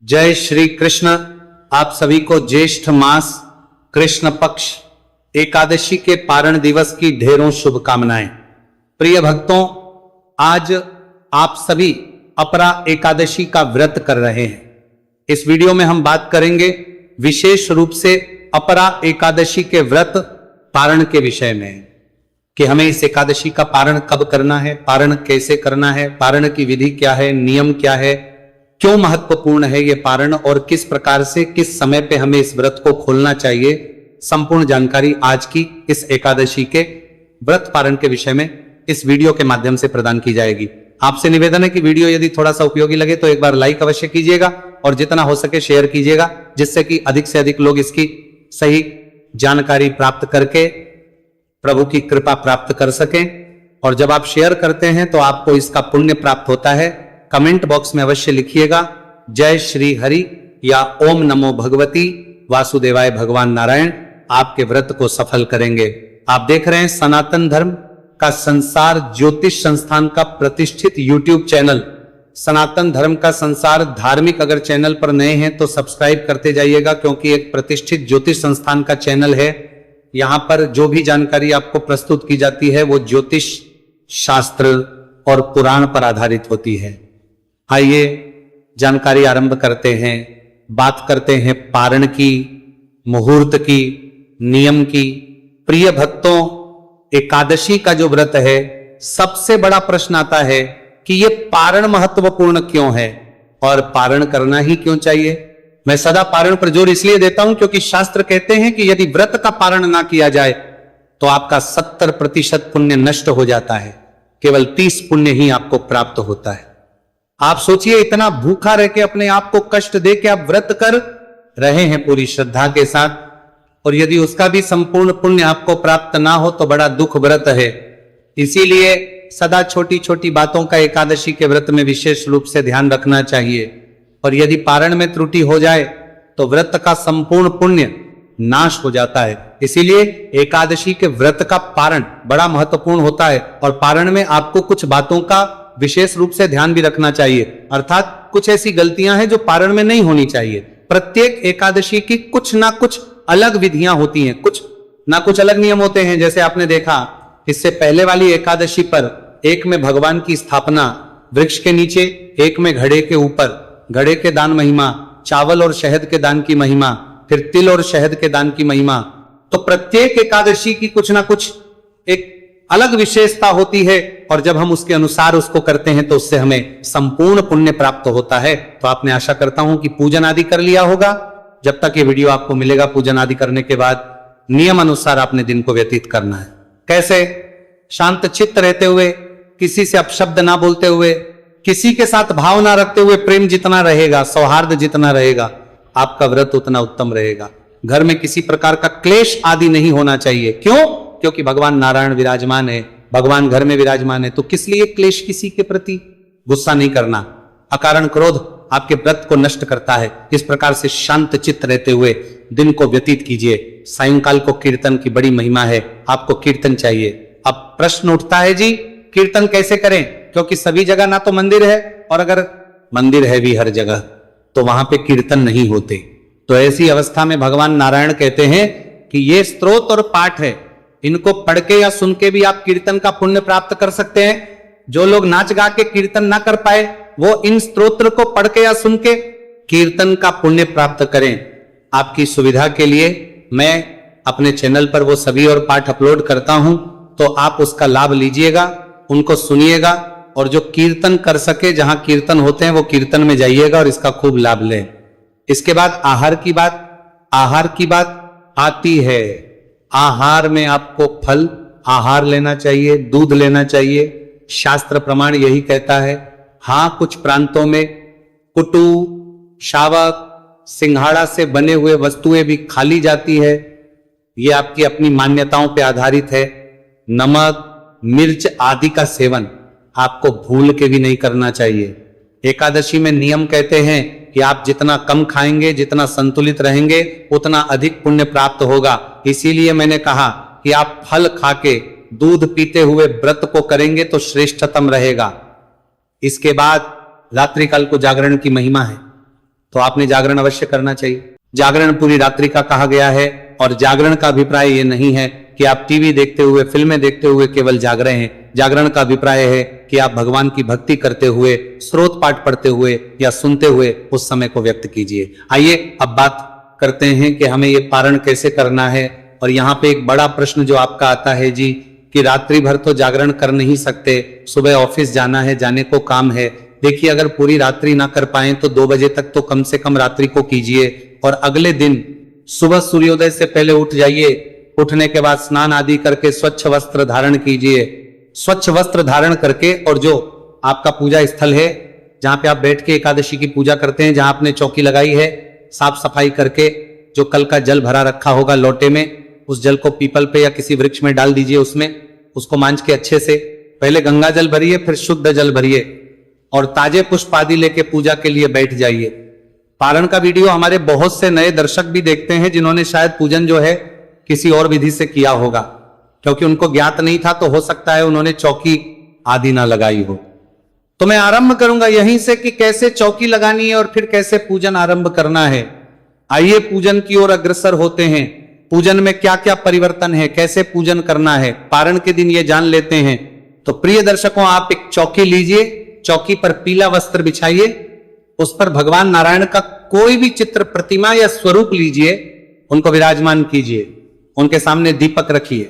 जय श्री कृष्ण। आप सभी को ज्येष्ठ मास कृष्ण पक्ष एकादशी के पारण दिवस की ढेरों शुभकामनाएं। प्रिय भक्तों, आज आप सभी अपरा एकादशी का व्रत कर रहे हैं। इस वीडियो में हम बात करेंगे विशेष रूप से अपरा एकादशी के व्रत पारण के विषय में कि हमें इस एकादशी का पारण कब करना है, पारण कैसे करना है, पारण की विधि क्या है, नियम क्या है, क्यों महत्वपूर्ण है ये पारण और किस प्रकार से किस समय पे हमें इस व्रत को खोलना चाहिए। संपूर्ण जानकारी आज की इस एकादशी के व्रत पारण के विषय में इस वीडियो के माध्यम से प्रदान की जाएगी। आपसे निवेदन है कि वीडियो यदि थोड़ा सा उपयोगी लगे तो एक बार लाइक अवश्य कीजिएगा और जितना हो सके शेयर कीजिएगा, जिससे कि अधिक से अधिक लोग इसकी सही जानकारी प्राप्त करके प्रभु की कृपा प्राप्त कर सकें। और जब आप शेयर करते हैं तो आपको इसका पुण्य प्राप्त होता है। कमेंट बॉक्स में अवश्य लिखिएगा जय श्री हरि या ओम नमो भगवती वासुदेवाय भगवान नारायण। आपके व्रत को सफल करेंगे। आप देख रहे हैं सनातन धर्म का संसार ज्योतिष संस्थान का प्रतिष्ठित यूट्यूब चैनल सनातन धर्म का संसार धार्मिक। अगर चैनल पर नए हैं तो सब्सक्राइब करते जाइएगा, क्योंकि एक प्रतिष्ठित ज्योतिष संस्थान का चैनल है। यहां पर जो भी जानकारी आपको प्रस्तुत की जाती है वो ज्योतिष शास्त्र और पुराण पर आधारित होती है। आइए जानकारी आरंभ करते हैं। बात करते हैं पारण की, मुहूर्त की, नियम की। प्रिय भक्तों, एकादशी का जो व्रत है, सबसे बड़ा प्रश्न आता है कि ये पारण महत्वपूर्ण क्यों है और पारण करना ही क्यों चाहिए। मैं सदा पारण पर जोर इसलिए देता हूं क्योंकि शास्त्र कहते हैं कि यदि व्रत का पारण ना किया जाए तो आपका 70% पुण्य नष्ट हो जाता है, केवल 30 पुण्य ही आपको प्राप्त होता है। आप सोचिए, इतना भूखा रह के अपने आप को कष्ट दे के आप व्रत कर रहे हैं पूरी श्रद्धा के साथ, और यदि उसका भी संपूर्ण पुण्य आपको प्राप्त ना हो तो बड़ा दुख व्रत है। इसीलिए सदा छोटी छोटी बातों का एकादशी के व्रत में विशेष रूप से ध्यान रखना चाहिए। और यदि पारण में त्रुटि हो जाए तो व्रत का संपूर्ण पुण्य नाश हो जाता है। इसीलिए एकादशी के व्रत का पारण बड़ा महत्वपूर्ण होता है। और पारण में आपको कुछ बातों का विशेष रूप से ध्यान भी रखना चाहिए, अर्थात कुछ ऐसी गलतियां हैं जो पारण में नहीं होनी चाहिए। प्रत्येक एकादशी की कुछ ना कुछ अलग विधियां होती हैं, कुछ ना कुछ अलग नियम होते हैं। जैसे आपने देखा, इससे पहले वाली एकादशी पर एक में भगवान की स्थापना वृक्ष के नीचे, एक में घड़े के ऊपर, घड़े के दान महिमा, चावल और शहद के दान की महिमा, फिर तिल और शहद के दान की महिमा। तो प्रत्येक एकादशी की कुछ ना कुछ एक अलग विशेषता होती है, और जब हम उसके अनुसार उसको करते हैं तो उससे हमें संपूर्ण पुण्य प्राप्त होता है। तो आपने आशा करता हूं कि पूजन आदि कर लिया होगा। जब तक ये वीडियो आपको मिलेगा, पूजन आदि करने के बाद नियम अनुसार आपने दिन को व्यतीत करना है। कैसे? शांत चित्त रहते हुए, किसी से अपशब्द ना बोलते हुए, किसी के साथ भाव ना रखते हुए। प्रेम जितना रहेगा, सौहार्द जितना रहेगा, आपका व्रत उतना उत्तम रहेगा। घर में किसी प्रकार का क्लेश आदि नहीं होना चाहिए। क्यों? क्योंकि भगवान नारायण विराजमान है, भगवान घर में विराजमान है। तो किस लिए क्लेश किसी के प्रति? गुस्सा नहीं करना, अकारण क्रोध आपके व्रत को नष्ट करता है। इस प्रकार से शांत चित्त रहते हुए दिन को व्यतीत कीजिए। सायंकाल को कीर्तन की बड़ी महिमा है, आपको कीर्तन चाहिए। अब प्रश्न उठता है, जी कीर्तन कैसे करें? क्योंकि सभी जगह ना तो मंदिर है, और अगर मंदिर है भी हर जगह तो वहां पे कीर्तन नहीं होते। तो ऐसी अवस्था में भगवान नारायण कहते हैं कि ये स्तोत्र और पाठ है, इनको पढ़ के या सुन के भी आप कीर्तन का पुण्य प्राप्त कर सकते हैं। जो लोग नाच गा के कीर्तन ना कर पाए, वो इन स्तोत्र को पढ़ के या सुन के कीर्तन का पुण्य प्राप्त करें। आपकी सुविधा के लिए मैं अपने चैनल पर वो सभी और पाठ अपलोड करता हूं, तो आप उसका लाभ लीजिएगा, उनको सुनिएगा, और जो कीर्तन कर सके, जहां कीर्तन होते हैं वो कीर्तन में जाइएगा और इसका खूब लाभ लें। इसके बाद आहार की बात आती है। आहार में आपको फल आहार लेना चाहिए, दूध लेना चाहिए। शास्त्र प्रमाण यही कहता है। हां, कुछ प्रांतों में कुटू, शावक, सिंघाड़ा से बने हुए वस्तुएं भी खा ली जाती है। ये आपकी अपनी मान्यताओं पर आधारित है। नमक, मिर्च आदि का सेवन आपको भूल के भी नहीं करना चाहिए। एकादशी में नियम कहते हैं कि आप जितना कम खाएंगे, जितना संतुलित रहेंगे, उतना अधिक पुण्य प्राप्त होगा। इसीलिए मैंने कहा कि आप फल खा के, दूध पीते हुए व्रत को करेंगे तो श्रेष्ठतम रहेगा। इसके बाद रात्रिकाल को जागरण की महिमा है। तो आपने जागरण अवश्य करना चाहिए। जागरण पूरी रात्रि का कहा गया है और जागरण का अभिप्राय ये नहीं है कि आप टीवी देखते हुए, फिल्में देखते हुए केवल जाग रहे हैं। जागरण का अभिप्राय है कि आप भगवान की भक्ति करते हुए, स्रोत पाठ पढ़ते हुए या सुनते हुए उस समय को व्यक्त कीजिए। आइए अब बात करते हैं कि हमें ये पारण कैसे करना है। और यहाँ पे एक बड़ा प्रश्न जो आपका आता है जी, कि रात्रि भर तो जागरण कर नहीं सकते, सुबह ऑफिस जाना है, जाने को काम है। देखिए, अगर पूरी रात्रि ना कर पाए तो 2 बजे तक तो कम से कम रात्रि को कीजिए और अगले दिन सुबह सूर्योदय से पहले उठ जाइए। उठने के बाद स्नान आदि करके स्वच्छ वस्त्र धारण कीजिए। स्वच्छ वस्त्र धारण करके, और जो आपका पूजा स्थल है जहां पे आप बैठ के एकादशी की पूजा करते हैं, जहां आपने चौकी लगाई है, साफ सफाई करके जो कल का जल भरा रखा होगा लोटे में, उस जल को पीपल पे या किसी वृक्ष में डाल दीजिए। उसमें उसको मांझ के अच्छे से पहले गंगा जल भरिए, फिर शुद्ध जल भरिए और ताजे पुष्प आदि लेके पूजा के लिए बैठ जाइए। पारण का वीडियो हमारे बहुत से नए दर्शक भी देखते हैं जिन्होंने शायद पूजन जो है किसी और विधि से किया होगा, क्योंकि उनको ज्ञात नहीं था, तो हो सकता है उन्होंने चौकी आदि ना लगाई हो। तो मैं आरंभ करूंगा यहीं से कि कैसे चौकी लगानी है और फिर कैसे पूजन आरंभ करना है। आइए पूजन की ओर अग्रसर होते हैं। पूजन में क्या क्या परिवर्तन है, कैसे पूजन करना है, पारण के दिन ये जान लेते हैं। तो प्रिय दर्शकों, आप एक चौकी लीजिए, चौकी पर पीला वस्त्र बिछाइए, उस पर भगवान नारायण का कोई भी चित्र, प्रतिमा या स्वरूप लीजिए, उनको विराजमान कीजिए। उनके सामने दीपक रखिए।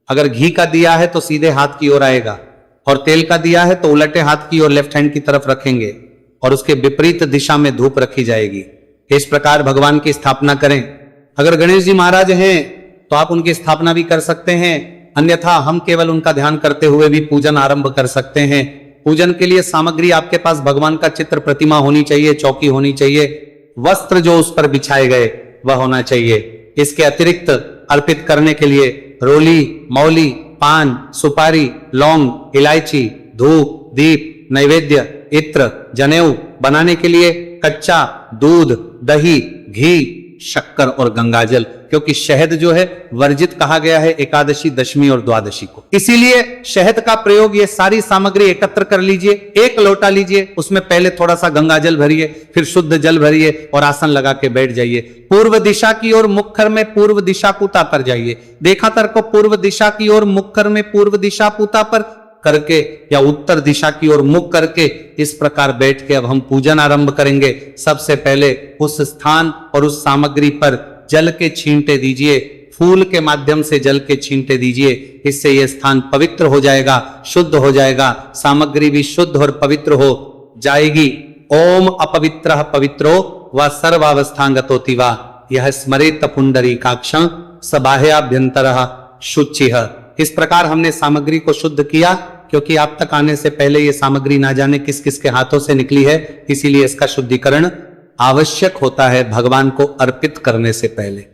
अगर घी का दिया है तो सीधे हाथ की ओर आएगा, और तेल का दिया है तो उलटे हाथ की ओर, लेफ्ट हैंड की तरफ रखेंगे, और उसके विपरीत दिशा में धूप रखी जाएगी। इस प्रकार भगवान की स्थापना करें। अगर गणेश जी महाराज हैं तो आप उनकी स्थापना भी कर सकते हैं, अन्यथा हम केवल उनका ध्यान करते हुए भी पूजन आरंभ कर सकते हैं। पूजन के लिए सामग्री आपके पास भगवान का चित्र, प्रतिमा होनी चाहिए, चौकी होनी चाहिए, वस्त्र जो उस पर बिछाए गए वह होना चाहिए। इसके अतिरिक्त अर्पित करने के लिए रोली, मौली, पान, सुपारी, लौंग, इलायची, धूप, दीप, नैवेद्य, इत्र, जनेऊ, बनाने के लिए कच्चा दूध, दही, घी, शक्कर और गंगाजल, क्योंकि शहद जो है वर्जित कहा गया है एकादशी, दशमी और द्वादशी को। इसीलिए शहद का प्रयोग, ये सारी सामग्री एकत्र कर लीजिए। एक लोटा लीजिए, उसमें पहले थोड़ा सा गंगाजल भरिए, फिर शुद्ध जल भरिए और आसन लगा के बैठ जाइए। पूर्व दिशा की ओर मुखर में पूर्व दिशा पूता पर जाइए। देखा तर को पूर्व दिशा की ओर मुखर में पूर्व दिशा पूता पर करके या उत्तर दिशा की ओर मुख करके इस प्रकार बैठ के अब हम पूजन आरंभ करेंगे। सबसे पहले उस स्थान और उस सामग्री पर जल के छींटे दीजिए, फूल के माध्यम से जल के छींटे दीजिए। इससे यह स्थान पवित्र हो जाएगा, शुद्ध हो जाएगा, सामग्री भी शुद्ध और पवित्र हो जाएगी। ओम अपवित्रः पवित्रो व सर्वावस्थांगतोति वा यह स्मरेत पुंडरीकाक्षं स बाह्याभ्यंतरः शुचिः। इस प्रकार हमने सामग्री को शुद्ध किया, क्योंकि आप तक आने से पहले ये सामग्री ना जाने किस किस के हाथों से निकली है, इसीलिए इसका शुद्धिकरण आवश्यक होता है भगवान को अर्पित करने से पहले।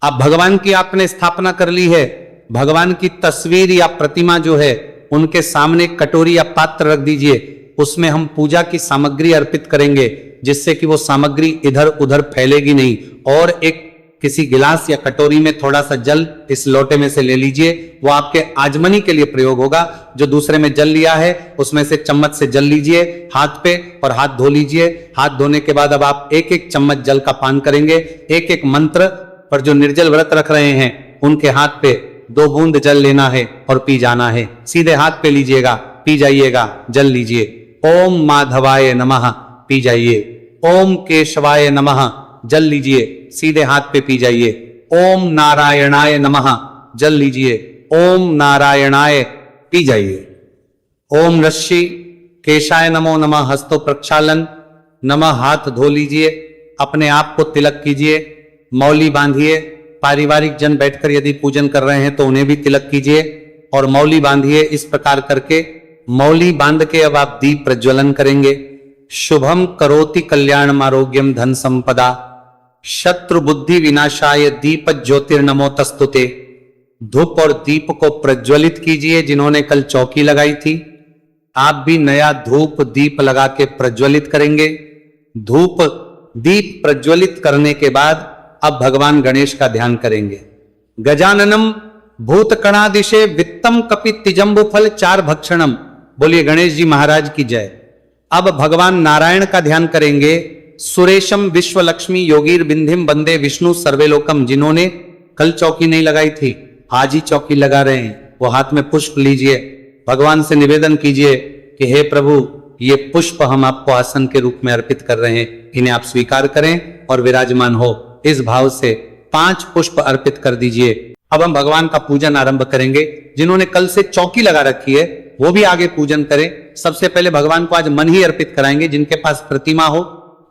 अब भगवान की आपने स्थापना कर ली है, भगवान की तस्वीर या प्रतिमा जो है उनके सामने कटोरी या पात्र रख दीजिए। उसमें हम पूजा की सामग्री अर्पित करेंगे, जिससे कि वो सामग्री इधर उधर फैलेगी नहीं। और एक किसी गिलास या कटोरी में थोड़ा सा जल इस लोटे में से ले लीजिए, वो आपके आजमनी के लिए प्रयोग होगा। जो दूसरे में जल लिया है उसमें से चम्मच से जल लीजिए हाथ पे और हाथ धो लीजिए। हाथ धोने के बाद अब आप एक एक चम्मच जल का पान करेंगे। एक एक मंत्र पर जो निर्जल व्रत रख रहे हैं उनके हाथ पे 2 बूंद जल लेना है और पी जाना है। सीधे हाथ पे लीजिएगा, पी जाइएगा, जल लीजिए। ओम माधवाय नमः, पी जाइए। ओम केशवाय नमः, जल लीजिए, सीधे हाथ पे पी जाइए। ओम नारायणाय नमः, जल लीजिए। ओम नारायणाय, पी जाइए। ओम ऋषि केशाय नमो नमः, हस्तो प्रक्षालन नमः, हाथ धो लीजिए। अपने आप को तिलक कीजिए, मौली बांधिए। पारिवारिक जन बैठकर यदि पूजन कर रहे हैं तो उन्हें भी तिलक कीजिए और मौली बांधिए। इस प्रकार करके मौली बांध के अब आप दीप प्रज्वलन करेंगे। शुभम करोति कल्याणम आरोग्यम धन संपदा शत्रु बुद्धि विनाशाय दीप ज्योतिर्नमोतस्तुते। धूप और दीप को प्रज्वलित कीजिए। जिन्होंने कल चौकी लगाई थी आप भी नया धूप दीप लगा के प्रज्वलित करेंगे। धूप दीप प्रज्वलित करने के बाद अब भगवान गणेश का ध्यान करेंगे। गजाननम भूतकणादिशे वित्तम कपि तिजंबु फल 4 भक्षणम। बोलिए गणेश जी महाराज की जय। अब भगवान नारायण का ध्यान करेंगे। सुरेशम विश्व लक्ष्मी योगीर बिंधिम बंदे विष्णु सर्वेलोकम, जिन्होंने कल चौकी नहीं लगाई थी आज ही चौकी लगा रहे हैं, वो हाथ में पुष्प लीजिए, भगवान से निवेदन कीजिए कि हे प्रभु ये पुष्प हम आपको आसन के रूप में अर्पित कर रहे हैं, इन्हें आप स्वीकार करें और विराजमान हो। इस भाव से 5 पुष्प अर्पित कर दीजिए। अब हम भगवान का पूजन आरंभ करेंगे। जिन्होंने कल से चौकी लगा रखी है वो भी आगे पूजन करें। सबसे पहले भगवान को आज मन ही अर्पित कराएंगे। जिनके पास प्रतिमा हो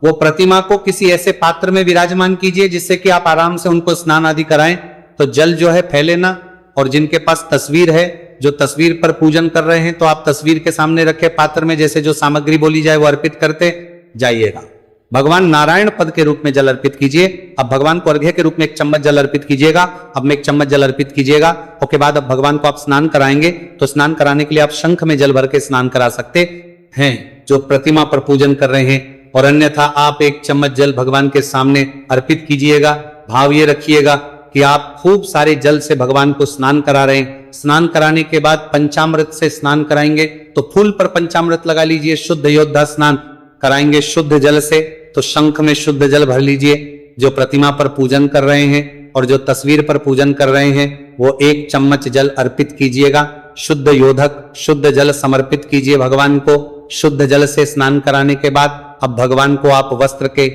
वो प्रतिमा को किसी ऐसे पात्र में विराजमान कीजिए जिससे कि आप आराम से उनको स्नान आदि कराएं, तो जल जो है फैले ना। और जिनके पास तस्वीर है, जो तस्वीर पर पूजन कर रहे हैं, तो आप तस्वीर के सामने रखे पात्र में जैसे जो सामग्री बोली जाए वो अर्पित करते जाइएगा। भगवान नारायण पद के रूप में जल अर्पित कीजिए। अब भगवान को अर्घ्य के रूप में 1 चम्मच जल अर्पित कीजिएगा। अब में 1 चम्मच जल अर्पित कीजिएगा। उसके बाद अब भगवान को आप स्नान कराएंगे, तो स्नान कराने के लिए आप शंख में जल भर के स्नान करा सकते हैं जो प्रतिमा पर पूजन कर रहे हैं, और अन्यथा आप 1 चम्मच जल भगवान के सामने अर्पित कीजिएगा। भाव ये रखिएगा कि आप खूब सारे जल से भगवान को स्नान करा रहे हैं। स्नान कराने के बाद पंचामृत से स्नान कराएंगे, तो फूल पर पंचामृत लगा लीजिए। शुद्ध योद्धा स्नान कराएंगे शुद्ध जल से, तो शंख में शुद्ध जल भर लीजिए। जो प्रतिमा पर पूजन कर रहे हैं और जो तस्वीर पर पूजन कर रहे हैं वो 1 चम्मच जल अर्पित कीजिएगा। शुद्ध योधक शुद्ध जल समर्पित कीजिए भगवान को। शुद्ध जल से स्नान कराने के बाद अब भगवान को आप वस्त्र के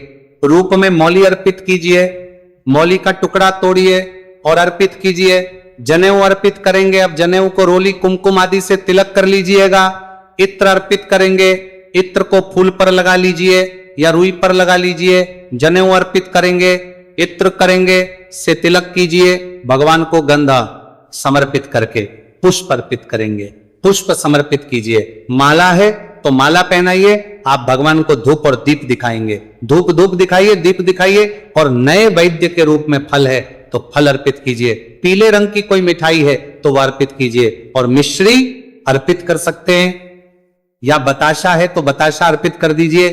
रूप में मौली अर्पित कीजिए। मौली का टुकड़ा तोड़िए और अर्पित कीजिए। जनेऊ अर्पित करेंगे। अब जनेऊ को रोली कुमकुम आदि से तिलक कर लीजिएगा। इत्र अर्पित करेंगे। इत्र को फूल पर लगा लीजिए या रुई पर लगा लीजिए। जनेऊ अर्पित करेंगे, इत्र करेंगे, से तिलक कीजिए। भगवान को गंधा समर्पित करके पुष्प अर्पित करेंगे, पुष्प समर्पित कीजिए। माला है तो माला पहनाइए। आप भगवान को धूप और दीप दिखाएंगे। धूप दिखाइए, दीप दिखाइए। और नए वैद्य के रूप में फल है तो फल अर्पित कीजिए। पीले रंग की कोई मिठाई है तो वह अर्पित कीजिए। और मिश्री अर्पित कर सकते हैं या बताशा है तो बताशा अर्पित कर दीजिए।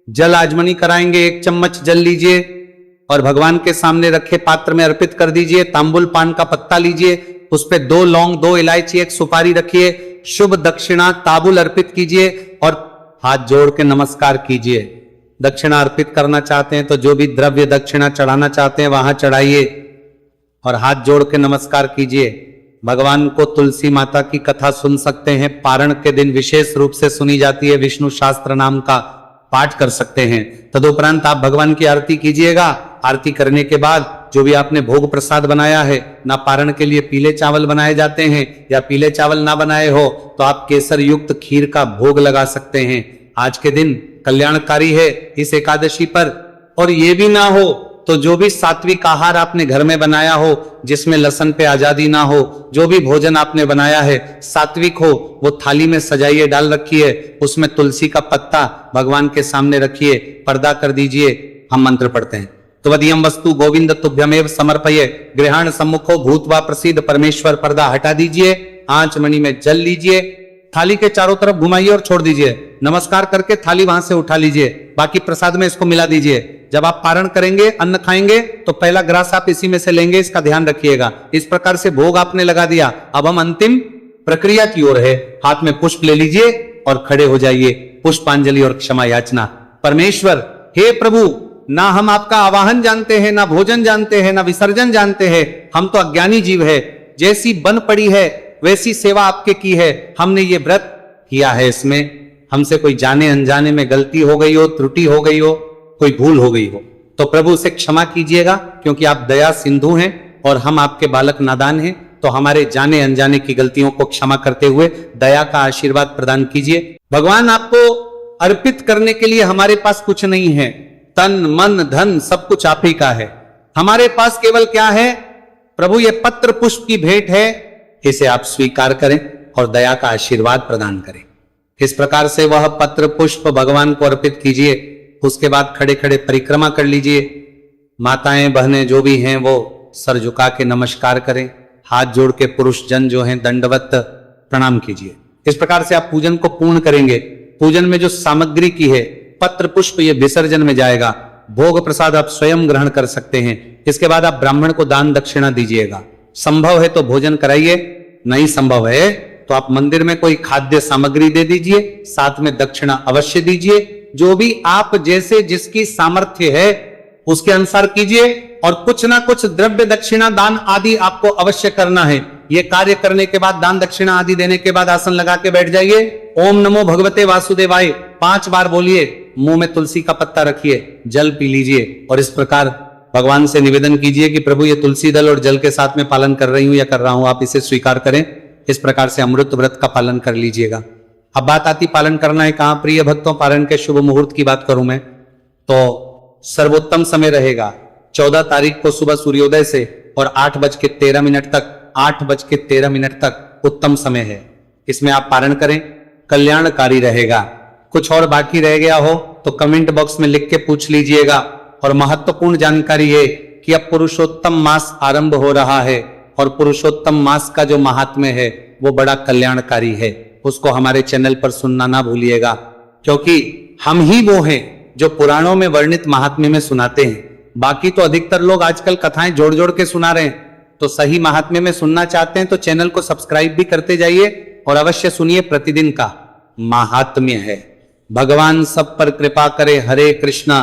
जल आजमनी कराएंगे। 1 चम्मच जल लीजिए और भगवान के सामने रखे पात्र में अर्पित कर दीजिए। तांबुल पान का पत्ता लीजिए, उस पे 2 लौंग, 2 इलायची, 1 सुपारी रखिए। शुभ दक्षिणा ताबुल अर्पित कीजिए और हाथ जोड़ के नमस्कार कीजिए। दक्षिणा अर्पित करना चाहते हैं तो जो भी द्रव्य दक्षिणा चढ़ाना चाहते हैं वहां चढ़ाइए और हाथ जोड़ के नमस्कार कीजिए। भगवान को तुलसी माता की कथा सुन सकते हैं। पारण के दिन विशेष रूप से सुनी जाती है। विष्णु शास्त्र नाम का पाठ कर सकते हैं। तदुपरांत आप भगवान की आरती कीजिएगा। आरती करने के बाद जो भी आपने भोग प्रसाद बनाया है, ना पारण के लिए पीले चावल बनाए जाते हैं या पीले चावल ना बनाए हो तो आप केसर युक्त खीर का भोग लगा सकते हैं। आज के दिन कल्याणकारी है इस एकादशी पर। और ये भी ना हो तो जो भी सात्विक आहार आपने घर में बनाया हो, जिसमें लहसुन पे आजादी ना हो, जो भी भोजन आपने बनाया है सात्विक हो, वो थाली में सजाइए, डाल रखिए। उसमें तुलसी का पत्ता भगवान के सामने रखिए, पर्दा कर दीजिए। हम मंत्र पढ़ते हैं। त्वदीयं वस्तु गोविंद तुभ्यमेव समर्पये गृहाण सम्मुखो भूत्वा प्रसीद। परमेश्वर पर्दा हटा दीजिए। आंच मणि में जल लीजिए, थाली के चारों तरफ घुमाइए और छोड़ दीजिए। नमस्कार करके थाली वहां से उठा लीजिए। बाकी प्रसाद में इसको मिला दीजिए। जब आप पारण करेंगे, अन्न खाएंगे, तो पहला ग्रास आप इसी में से लेंगे, इसका ध्यान रखिएगा। इस प्रकार से भोग आपने लगा दिया। अब हम अंतिम प्रक्रिया की ओर है। हाथ में पुष्प ले लीजिए और खड़े हो जाइए। पुष्पांजलि और क्षमा याचना। परमेश्वर, हे प्रभु, ना हम आपका आवाहन जानते हैं, ना भोजन जानते हैं, ना विसर्जन जानते हैं। हम तो अज्ञानी जीव है। जैसी बन पड़ी है वैसी सेवा आपके की है। हमने ये व्रत किया है, इसमें हमसे कोई जाने अनजाने में गलती हो गई हो, त्रुटि हो गई हो, कोई भूल हो गई हो तो प्रभु उसे क्षमा कीजिएगा, क्योंकि आप दया सिंधु हैं और हम आपके बालक नादान हैं। तो हमारे जाने अनजाने की गलतियों को क्षमा करते हुए दया का आशीर्वाद प्रदान कीजिए। भगवान, आपको अर्पित करने के लिए हमारे पास कुछ नहीं है। तन मन धन सब कुछ आप ही का है। हमारे पास केवल क्या है प्रभु? ये पत्र पुष्प की भेंट है। इसे आप स्वीकार करें और दया का आशीर्वाद प्रदान करें। इस प्रकार से वह पत्र पुष्प भगवान को अर्पित कीजिए। उसके बाद खड़े खड़े परिक्रमा कर लीजिए। माताएं बहनें जो भी हैं वो सर झुका के नमस्कार करें। हाथ जोड़ के पुरुष जन जो हैं दंडवत प्रणाम कीजिए। इस प्रकार से आप पूजन को पूर्ण करेंगे। पूजन में जो सामग्री की है पत्र पुष्प, ये विसर्जन में जाएगा। भोग प्रसाद आप स्वयं ग्रहण कर सकते हैं। इसके बाद आप ब्राह्मण को दान दक्षिणा दीजिएगा। संभव है तो भोजन कराइए, नहीं संभव है तो आप मंदिर में कोई खाद्य सामग्री दे दीजिए। साथ में दक्षिणा अवश्य दीजिए। जो भी आप जैसे जिसकी सामर्थ्य है उसके अनुसार कीजिए, और कुछ ना कुछ द्रव्य दक्षिणा दान आदि आपको अवश्य करना है। ये कार्य करने के बाद, दान दक्षिणा आदि देने के बाद आसन लगा के बैठ जाइए। ओम नमो भगवते वासुदेवाय 5 बार बोलिए, मुंह में तुलसी का पत्ता रखिए, जल पी लीजिए और इस प्रकार भगवान से निवेदन कीजिए कि प्रभु ये तुलसी दल और जल के साथ में पालन कर रही हूं या कर रहा हूं, आप इसे स्वीकार करें। इस प्रकार से अमृत व्रत का पालन कर लीजिएगा। अब बात आती पालन करना है कहां। प्रिय भक्तों, पालन के शुभ मुहूर्त की बात करूं मैं तो सर्वोत्तम समय रहेगा 14 तारीख को सुबह सूर्योदय से और 8:13 तक, 8:13 तक उत्तम समय है। इसमें आप पारण करें, कल्याणकारी रहेगा। कुछ और बाकी रह गया हो तो कमेंट बॉक्स में लिख के पूछ लीजिएगा। और महत्वपूर्ण जानकारी है कि अब पुरुषोत्तम मास आरंभ हो रहा है और पुरुषोत्तम मास का जो महात्म्य है वो बड़ा कल्याणकारी है। उसको हमारे चैनल पर सुनना ना भूलिएगा, क्योंकि हम ही वो हैं जो पुराणों में वर्णित महात्म्य में सुनाते हैं। बाकी तो अधिकतर लोग आजकल कथाएं जोड़ जोड़ के सुना रहे हैं। तो सही महात्म्य में सुनना चाहते हैं तो चैनल को सब्सक्राइब भी करते जाइए और अवश्य सुनिए। प्रतिदिन का महात्म्य है। भगवान सब पर कृपा करे। हरे कृष्णा।